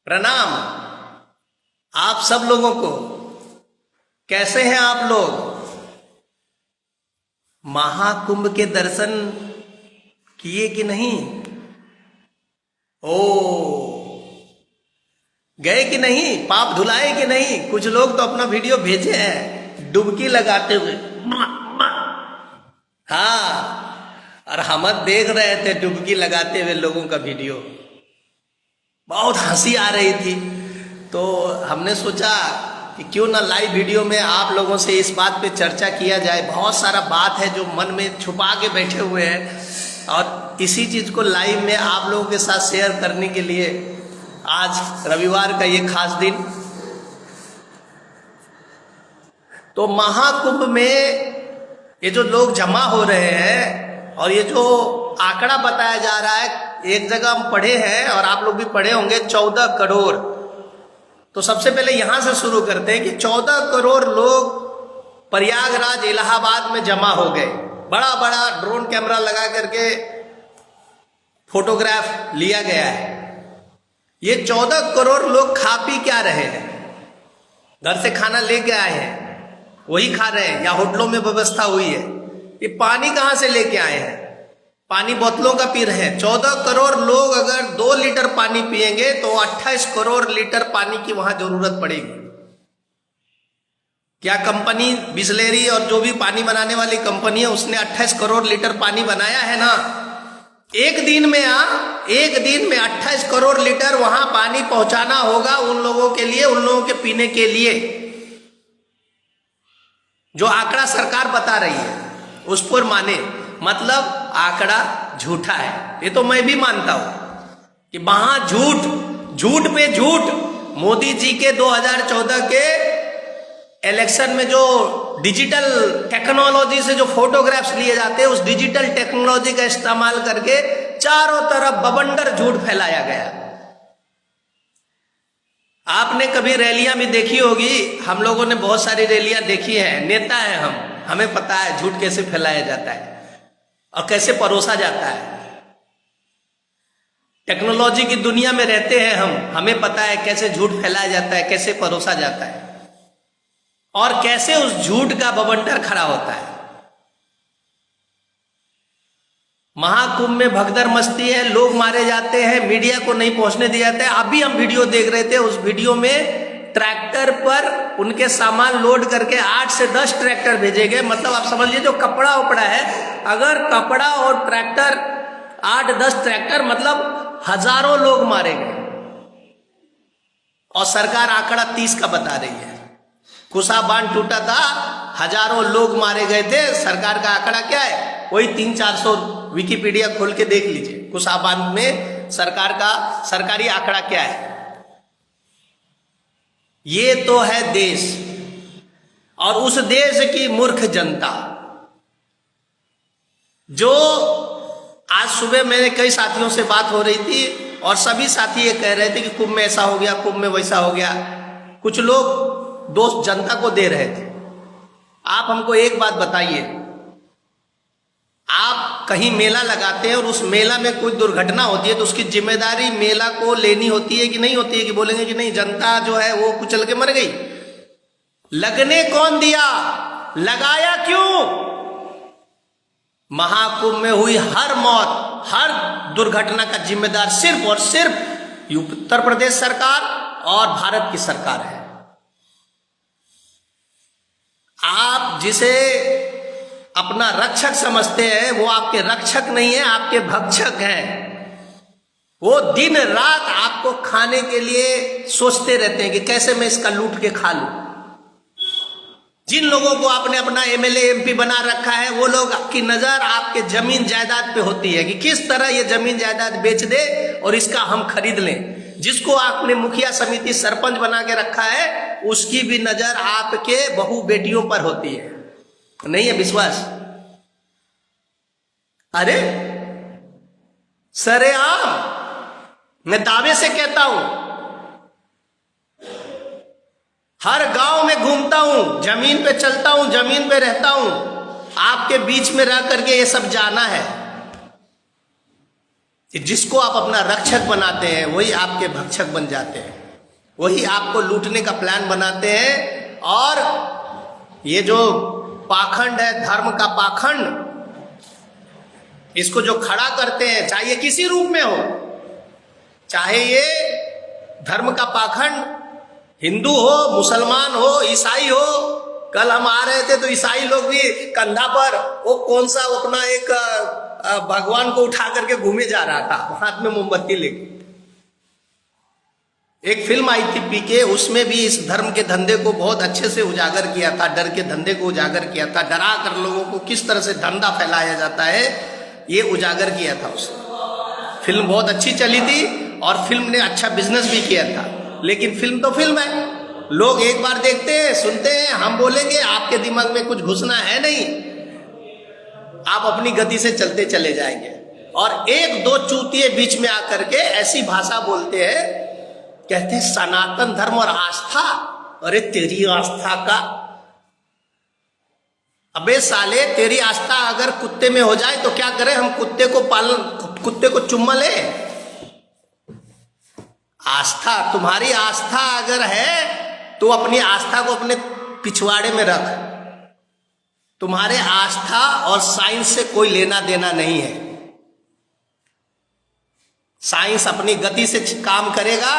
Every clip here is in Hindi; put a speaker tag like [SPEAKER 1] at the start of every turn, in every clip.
[SPEAKER 1] प्रणाम आप सब लोगों को। कैसे हैं आप लोग? महाकुंभ के दर्शन किए कि नहीं? ओ, गए कि नहीं? पाप धुलाए कि नहीं? कुछ लोग तो अपना वीडियो भेजे हैं डुबकी लगाते हुए। हाँ, और हम देख रहे थे डुबकी लगाते हुए लोगों का वीडियो। बहुत हंसी आ रही थी, तो हमने सोचा कि क्यों ना लाइव वीडियो में आप लोगों से इस बात पे चर्चा किया जाए। बहुत सारा बात है जो मन में छुपा के बैठे हुए हैं, और इसी चीज को लाइव में आप लोगों के साथ शेयर करने के लिए आज रविवार का ये खास दिन। तो महाकुंभ में ये जो लोग जमा हो रहे हैं और ये जो आंकड़ा बताया जा रहा है, एक जगह हम पढ़े हैं और आप लोग भी पढ़े होंगे, 14 करोड़। तो सबसे पहले यहां से शुरू करते हैं कि 14 करोड़ लोग प्रयागराज इलाहाबाद में जमा हो गए। बड़ा बड़ा ड्रोन कैमरा लगा करके फोटोग्राफ लिया गया है। ये 14 करोड़ लोग खा पी क्या रहे हैं? घर से खाना लेके आए हैं, वही खा रहे हैं, या होटलों में व्यवस्था हुई है? ये पानी कहां से लेके आए हैं? पानी बोतलों का पी रहे हैं। 14 करोड़ लोग अगर 2 लीटर पानी पिएंगे तो 28 करोड़ लीटर पानी की वहां जरूरत पड़ेगी। क्या कंपनी बिस्लेरी और जो भी पानी बनाने वाली कंपनी है उसने 28 करोड़ लीटर पानी बनाया है ना? एक दिन में एक दिन में 28 करोड़ लीटर वहां पानी पहुंचाना होगा उन लोगों के लिए, उन लोगों के पीने के लिए। जो आंकड़ा सरकार बता रही है उस पर माने, मतलब आंकड़ा झूठा है। ये तो मैं भी मानता हूं कि वहां झूठ पे झूठ। मोदी जी के 2014 के इलेक्शन में जो डिजिटल टेक्नोलॉजी से जो फोटोग्राफ्स लिए जाते हैं, उस डिजिटल टेक्नोलॉजी का इस्तेमाल करके चारों तरफ बवंडर झूठ फैलाया गया। आपने कभी रैलियां भी देखी होगी, हम लोगों ने बहुत सारी रैलियां देखी हैं। नेता है हमें पता है झूठ कैसे फैलाया जाता है और कैसे परोसा जाता है। टेक्नोलॉजी की दुनिया में रहते हैं हमें पता है कैसे झूठ फैलाया जाता है, कैसे परोसा जाता है, और कैसे उस झूठ का बवंडर खड़ा होता है। महाकुंभ में भगदड़ मस्ती है, लोग मारे जाते हैं, मीडिया को नहीं पहुंचने दिया जाता है। अभी हम वीडियो देख रहे थे, उस वीडियो में ट्रैक्टर पर उनके सामान लोड करके 8 से 10 ट्रैक्टर भेजे गए। मतलब आप समझिए जो कपड़ा उपड़ा है, अगर कपड़ा और ट्रैक्टर 8-10 ट्रैक्टर, मतलब हजारों लोग मारे गए। और सरकार आंकड़ा 30 का बता रही है। कुसा बांध टूटा था, हजारों लोग मारे गए थे। सरकार का आंकड़ा क्या है? वही 300-400, विकिपीडिया खोल के देख लीजिए। कुसा बांध में सरकार का सरकारी आंकड़ा क्या है। ये तो है देश, और उस देश की मूर्ख जनता। जो आज सुबह मेरे कई साथियों से बात हो रही थी और सभी साथी ये कह रहे थे कि कुंभ में ऐसा हो गया, कुंभ में वैसा हो गया। कुछ लोग दोष जनता को दे रहे थे। आप हमको एक बात बताइए, आप कहीं मेला लगाते हैं और उस मेला में कोई दुर्घटना होती है तो उसकी जिम्मेदारी मेला को लेनी होती है कि नहीं होती है? कि बोलेंगे कि नहीं, जनता जो है वो कुचल के मर गई। लगने कौन दिया? लगाया क्यों? महाकुंभ में हुई हर मौत, हर दुर्घटना का जिम्मेदार सिर्फ और सिर्फ उत्तर प्रदेश सरकार और भारत की सरकार है। आप जिसे अपना रक्षक समझते हैं वो आपके रक्षक नहीं है, आपके भक्षक हैं। वो दिन रात आपको खाने के लिए सोचते रहते हैं कि कैसे मैं इसका लूट के खा लूं। जिन लोगों को आपने अपना एमएलए एमपी बना रखा है, वो लोग की नजर आपके जमीन जायदाद पे होती है कि किस तरह ये जमीन जायदाद बेच दे और इसका हम खरीद लें। जिसको आपने मुखिया समिति सरपंच बना के रखा है, उसकी भी नजर आपके बहू बेटियों पर होती है। नहीं है विश्वास? अरे सरेआम मैं दावे से कहता हूं, हर गांव में घूमता हूं, जमीन पे चलता हूं, जमीन पे रहता हूं। आपके बीच में रह करके ये सब जाना है। कि जिसको आप अपना रक्षक बनाते हैं वही आपके भक्षक बन जाते हैं, वही आपको लूटने का प्लान बनाते हैं। और ये जो पाखंड है, धर्म का पाखंड, इसको जो खड़ा करते हैं, चाहे ये किसी रूप में हो, चाहे ये धर्म का पाखंड हिंदू हो, मुसलमान हो, ईसाई हो। कल हम आ रहे थे तो ईसाई लोग भी कंधा पर वो कौन सा अपना एक भगवान को उठा करके घूमे जा रहा था, हाथ में मोमबत्ती लेके। एक फिल्म आई थी पीके, उसमें भी इस धर्म के धंधे को बहुत अच्छे से उजागर किया था, डर के धंधे को उजागर किया था, डरा कर लोगों को किस तरह से धंधा फैलाया जाता है ये उजागर किया था उसने। फिल्म बहुत अच्छी चली थी और फिल्म ने अच्छा बिजनेस भी किया था, लेकिन फिल्म तो फिल्म है, लोग एक बार देखते हैं, सुनते हैं, हम बोलेंगे, आपके दिमाग में कुछ घुसना है नहीं, आप अपनी गति से चलते चले जाएंगे। और एक दो चूतिए बीच में आकर के ऐसी भाषा बोलते हैं, कहते हैं सनातन धर्म और आस्था। अरे तेरी आस्था का, अबे साले तेरी आस्था अगर कुत्ते में हो जाए तो क्या करें हम? कुत्ते को पालन, कुत्ते को चुम्मा ले? आस्था, तुम्हारी आस्था अगर है तो अपनी आस्था को अपने पिछवाड़े में रख। तुम्हारे आस्था और साइंस से कोई लेना देना नहीं है। साइंस अपनी गति से काम करेगा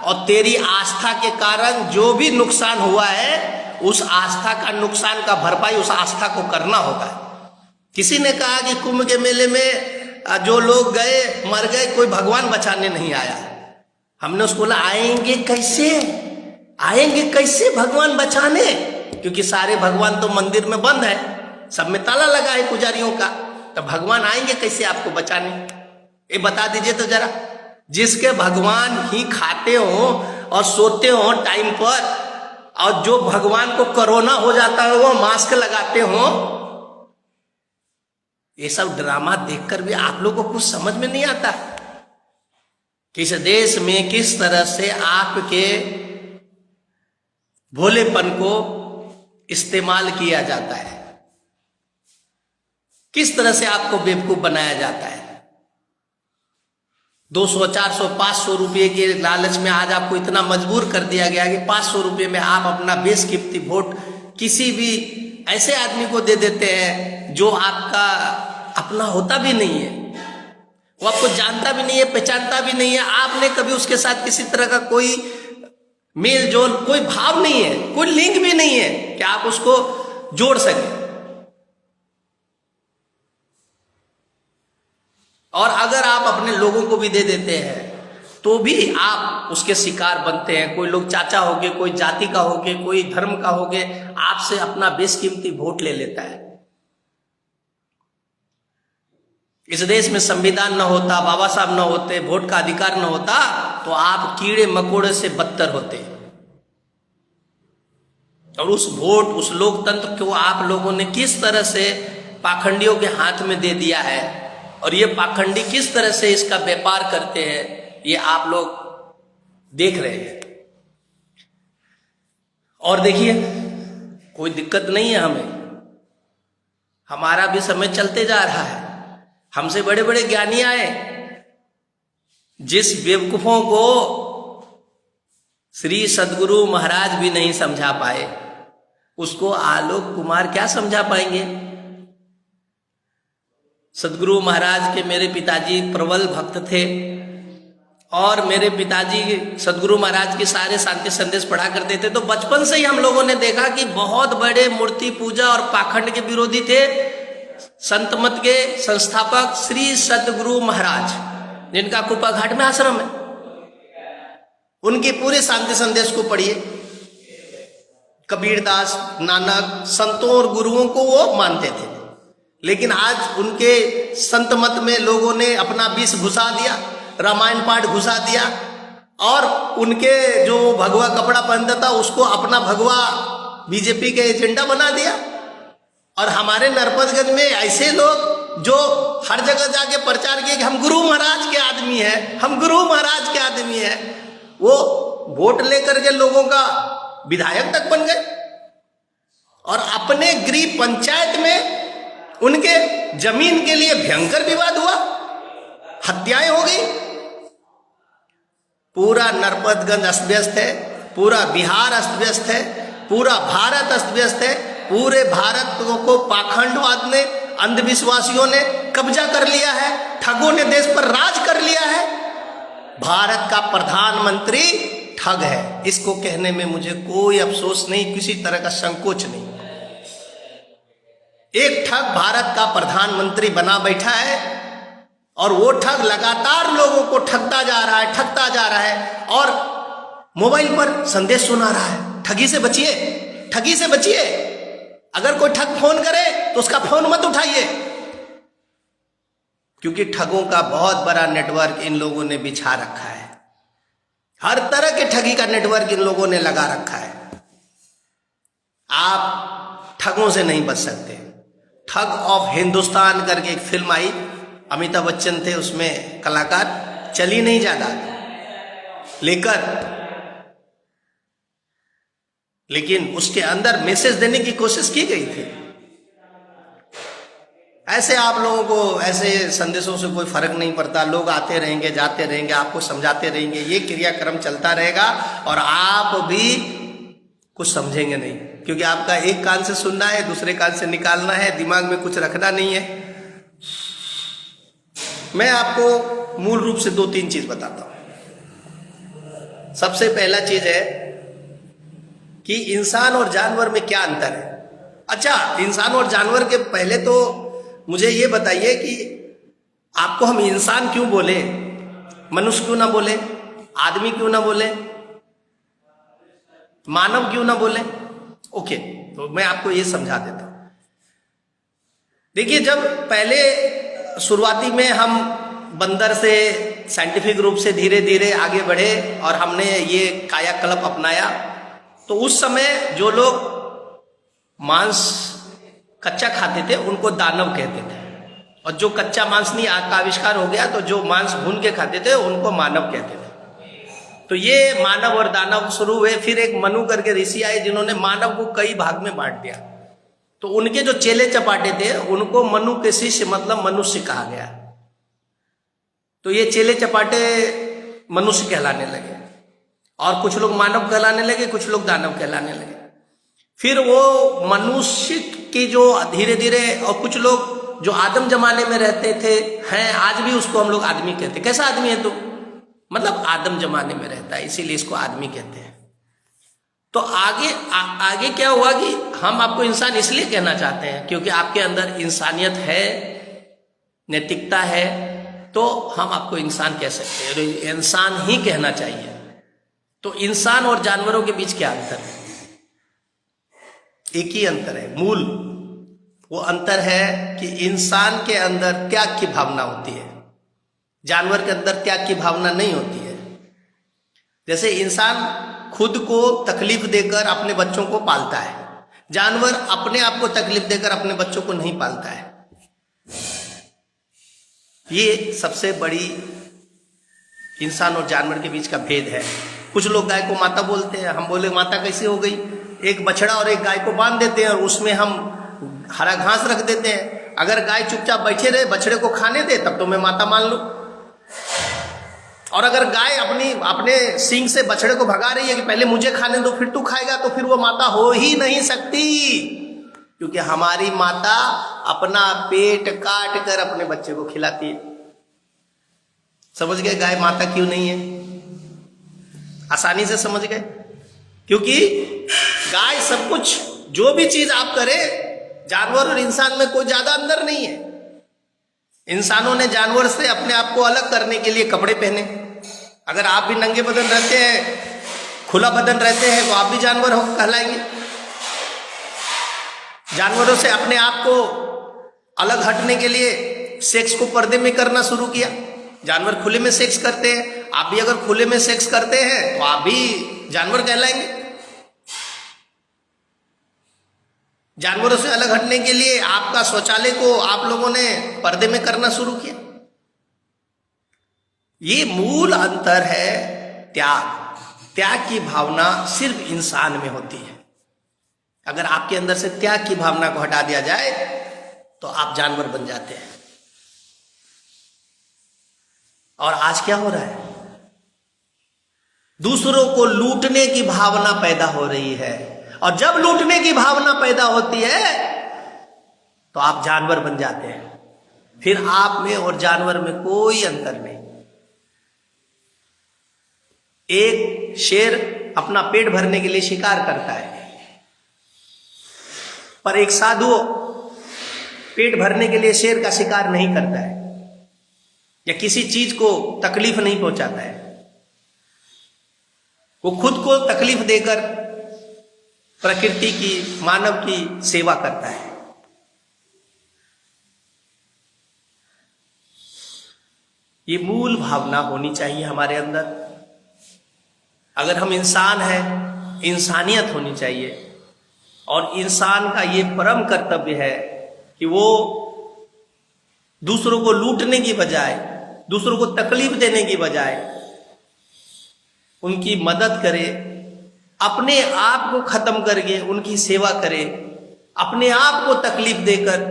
[SPEAKER 1] और तेरी आस्था के कारण जो भी नुकसान हुआ है उस आस्था का नुकसान का भरपाई उस आस्था को करना होगा। किसी ने कहा कि कुंभ के मेले में जो लोग गए मर गए, कोई भगवान बचाने नहीं आया। हमने उसको बोला आएंगे कैसे, आएंगे कैसे भगवान बचाने? क्योंकि सारे भगवान तो मंदिर में बंद है, सब में ताला लगा है पुजारियों का, तो भगवान आएंगे कैसे आपको बचाने? ये बता दीजिए तो जरा। जिसके भगवान ही खाते हो और सोते हो टाइम पर, और जो भगवान को कोरोना हो जाता है वो मास्क लगाते हो, ये सब ड्रामा देखकर भी आप लोगों को कुछ समझ में नहीं आता। किस देश में किस तरह से आपके भोलेपन को इस्तेमाल किया जाता है, किस तरह से आपको बेवकूफ बनाया जाता है। 200, 400, 500 रुपये के लालच में आज आपको इतना मजबूर कर दिया गया कि 500 रुपये में आप अपना बेशकीमती वोट किसी भी ऐसे आदमी को दे देते हैं जो आपका अपना होता भी नहीं है, वो आपको जानता भी नहीं है, पहचानता भी नहीं है, आपने कभी उसके साथ किसी तरह का कोई मेल जोल, कोई भाव नहीं है, कोई लिंक भी नहीं है कि आप उसको जोड़ सके। और अगर आप अपने लोगों को भी दे देते हैं तो भी आप उसके शिकार बनते हैं। कोई लोग चाचा हो गए, कोई जाति का हो गए, कोई धर्म का हो गए, आपसे अपना बेशकीमती वोट ले लेता है। इस देश में संविधान न होता, बाबा साहब न होते, वोट का अधिकार न होता तो आप कीड़े मकोड़े से बदतर होते। और उस वोट, उस लोकतंत्र को आप लोगों ने किस तरह से पाखंडियों के हाथ में दे दिया है, और ये पाखंडी किस तरह से इसका व्यापार करते हैं, ये आप लोग देख रहे हैं। और देखिए, कोई दिक्कत नहीं है हमें, हमारा भी समय चलते जा रहा है। हमसे बड़े बड़े ज्ञानी आए, जिस बेवकूफों को श्री सद्गुरु महाराज भी नहीं समझा पाए उसको आलोक कुमार क्या समझा पाएंगे। सद्गुरु महाराज के मेरे पिताजी प्रबल भक्त थे और मेरे पिताजी सद्गुरु महाराज के सारे शांति संदेश पढ़ा करते थे। तो बचपन से ही हम लोगों ने देखा कि बहुत बड़े मूर्ति पूजा और पाखंड के विरोधी थे संत मत के संस्थापक श्री सद्गुरु महाराज, जिनका कुपा घाट में आश्रम है। उनके पूरे शांति संदेश को पढ़िए। कबीरदास, नानक, संतों और गुरुओं को वो मानते थे, लेकिन आज उनके संत मत में लोगों ने अपना विष घुसा दिया, रामायण पाठ घुसा दिया, और उनके जो भगवा कपड़ा पहनता था उसको अपना भगवा बीजेपी के एजेंडा बना दिया। और हमारे नरपतगंज में ऐसे लोग जो हर जगह जाके प्रचार किए कि हम गुरु महाराज के आदमी हैं, हम गुरु महाराज के आदमी हैं, वो वोट लेकर के लोगों का विधायक तक बन गए। और अपने गृह पंचायत में उनके जमीन के लिए भयंकर विवाद हुआ। हत्याएं हो गई, पूरा नरपतगंज अस्त व्यस्त है, पूरा बिहार अस्त व्यस्त है, पूरा भारत अस्त व्यस्त है। पूरे भारत को पाखंडवाद ने, अंधविश्वासियों ने कब्जा कर लिया है, ठगों ने देश पर राज कर लिया है। भारत का प्रधानमंत्री ठग है, इसको कहने में मुझे कोई अफसोस नहीं, किसी तरह का संकोच नहीं। एक ठग भारत का प्रधानमंत्री बना बैठा है और वो ठग लगातार लोगों को ठगता जा रहा है, ठगता जा रहा है और मोबाइल पर संदेश सुना रहा है, ठगी से बचिए, ठगी से बचिए। अगर कोई ठग फोन करे तो उसका फोन मत उठाइए, क्योंकि ठगों का बहुत बड़ा नेटवर्क इन लोगों ने बिछा रखा है। हर तरह के ठगी का नेटवर्क इन लोगों ने लगा रखा है। आप ठगों से नहीं बच सकते। ठग ऑफ हिंदुस्तान करके एक फिल्म आई, अमिताभ बच्चन थे उसमें कलाकार, चली नहीं ज्यादा लेकिन उसके अंदर मैसेज देने की कोशिश की गई थी। ऐसे आप लोगों को ऐसे संदेशों से कोई फर्क नहीं पड़ता, लोग आते रहेंगे, जाते रहेंगे, आपको समझाते रहेंगे, ये क्रियाक्रम चलता रहेगा और आप भी कुछ समझेंगे नहीं, क्योंकि आपका एक कान से सुनना है, दूसरे कान से निकालना है, दिमाग में कुछ रखना नहीं है। मैं आपको मूल रूप से 2-3 चीज बताता हूं। सबसे पहला चीज है कि इंसान और जानवर में क्या अंतर है। अच्छा, इंसान और जानवर के पहले तो मुझे ये बताइए कि आपको हम इंसान क्यों बोले, मनुष्य क्यों ना बोले, आदमी क्यों ना बोले, मानव क्यों ना बोले? ओके, तो मैं आपको ये समझा देता हूं। देखिए, जब पहले शुरुआती में हम बंदर से साइंटिफिक रूप से धीरे धीरे आगे बढ़े और हमने ये कायाकल्प अपनाया, तो उस समय जो लोग मांस कच्चा खाते थे उनको दानव कहते थे, और जो कच्चा मांस नहीं का आविष्कार हो गया तो जो मांस भून के खाते थे उनको मानव कहते थे। तो ये मानव और दानव शुरू हुए। फिर एक मनु करके ऋषि आए जिन्होंने मानव को कई भाग में बांट दिया, तो उनके जो चेले चपाटे थे उनको मनु के शिष्य मतलब मनुष्य कहा गया। तो ये चेले चपाटे मनुष्य कहलाने लगे और कुछ लोग मानव कहलाने लगे, कुछ लोग दानव कहलाने लगे। फिर वो मनुष्य की जो धीरे धीरे, और कुछ लोग जो आदम जमाने में रहते थे हैं, आज भी उसको हम लोग आदमी कहते। कैसा आदमी है तू? मतलब आदम जमाने में रहता है, इसीलिए इसको आदमी कहते हैं। तो आगे क्या हुआ कि हम आपको इंसान इसलिए कहना चाहते हैं क्योंकि आपके अंदर इंसानियत है, नैतिकता है, तो हम आपको इंसान कह सकते हैं, इंसान ही कहना चाहिए। तो इंसान और जानवरों के बीच क्या अंतर है? एक ही अंतर है, मूल वो अंतर है कि इंसान के अंदर त्याग की भावना होती है, जानवर के अंदर त्याग की भावना नहीं होती है। जैसे इंसान खुद को तकलीफ देकर अपने बच्चों को पालता है, जानवर अपने आप को तकलीफ देकर अपने बच्चों को नहीं पालता है। ये सबसे बड़ी इंसान और जानवर के बीच का भेद है। कुछ लोग गाय को माता बोलते हैं, हम बोले माता कैसे हो गई? एक बछड़ा और एक गाय को बांध देते हैं और उसमें हम हरा घास रख देते हैं। अगर गाय चुपचाप बैठे रहे, बछड़े को खाने दे, तब तो मैं माता मान लो। और अगर गाय अपने सींग से बछड़े को भगा रही है कि पहले मुझे खाने दो फिर तू खाएगा, तो फिर वो माता हो ही नहीं सकती, क्योंकि हमारी माता अपना पेट काट कर अपने बच्चे को खिलाती है। समझ गए गाय माता क्यों नहीं है? आसानी से समझ गए, क्योंकि गाय सब कुछ, जो भी चीज आप करें, जानवर और इंसान में कोई ज्यादा अंतर नहीं है। इंसानों ने जानवर से अपने आप को अलग करने के लिए कपड़े पहने। अगर आप भी नंगे बदन रहते हैं, खुला बदन रहते हैं, तो आप भी जानवर हो कहलाएंगे। जानवरों से अपने आप को अलग हटने के लिए सेक्स को पर्दे में करना शुरू किया। जानवर खुले में सेक्स करते हैं, आप भी अगर खुले में सेक्स करते हैं तो आप भी जानवर कहलाएंगे। जानवरों से अलग हटने के लिए आपका शौचालय को आप लोगों ने पर्दे में करना शुरू किया। ये मूल अंतर है त्याग। त्याग की भावना सिर्फ इंसान में होती है। अगर आपके अंदर से त्याग की भावना को हटा दिया जाए तो आप जानवर बन जाते हैं। और आज क्या हो रहा है? दूसरों को लूटने की भावना पैदा हो रही है, और जब लूटने की भावना पैदा होती है तो आप जानवर बन जाते हैं। फिर आप में और जानवर में कोई अंतर नहीं। एक शेर अपना पेट भरने के लिए शिकार करता है, पर एक साधु पेट भरने के लिए शेर का शिकार नहीं करता है या किसी चीज को तकलीफ नहीं पहुंचाता है। वो खुद को तकलीफ देकर प्रकृति की, मानव की सेवा करता है। ये मूल भावना होनी चाहिए हमारे अंदर। अगर हम इंसान हैं, इंसानियत होनी चाहिए, और इंसान का ये परम कर्तव्य है कि वो दूसरों को लूटने की बजाय, दूसरों को तकलीफ देने की बजाय उनकी मदद करे, अपने आप को खत्म करके उनकी सेवा करे, अपने आप को तकलीफ देकर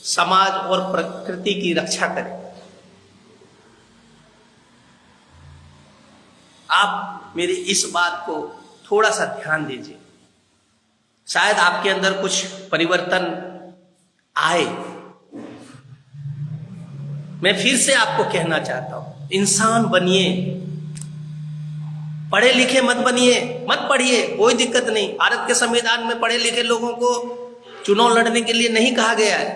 [SPEAKER 1] समाज और प्रकृति की रक्षा करे। आप मेरी इस बात को थोड़ा सा ध्यान दीजिए, शायद आपके अंदर कुछ परिवर्तन आए। मैं फिर से आपको कहना चाहता हूं, इंसान बनिए, पढ़े लिखे मत बनिए, मत पढ़िए, कोई दिक्कत नहीं। भारत के संविधान में पढ़े लिखे लोगों को चुनाव लड़ने के लिए नहीं कहा गया है।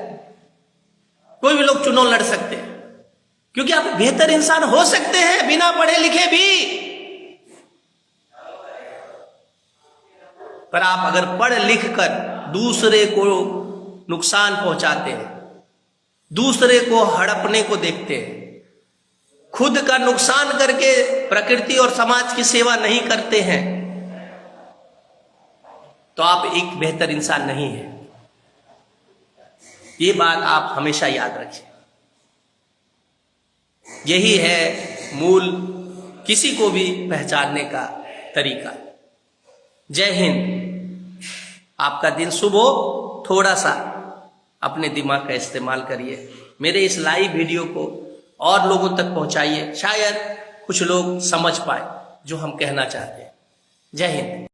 [SPEAKER 1] कोई भी लोग चुनाव लड़ सकते हैं, क्योंकि आप बेहतर इंसान हो सकते हैं बिना पढ़े लिखे भी। पर आप अगर पढ़ लिख कर दूसरे को नुकसान पहुंचाते हैं, दूसरे को हड़पने को देखते हैं, खुद का नुकसान करके प्रकृति और समाज की सेवा नहीं करते हैं, तो आप एक बेहतर इंसान नहीं है। ये बात आप हमेशा याद रखें। यही है मूल किसी को भी पहचानने का तरीका। जय हिंद। आपका दिन शुभ हो। थोड़ा सा अपने दिमाग का इस्तेमाल करिए, मेरे इस लाइव वीडियो को और लोगों तक पहुंचाइए, शायद कुछ लोग समझ पाए जो हम कहना चाहते हैं। जय हिंद।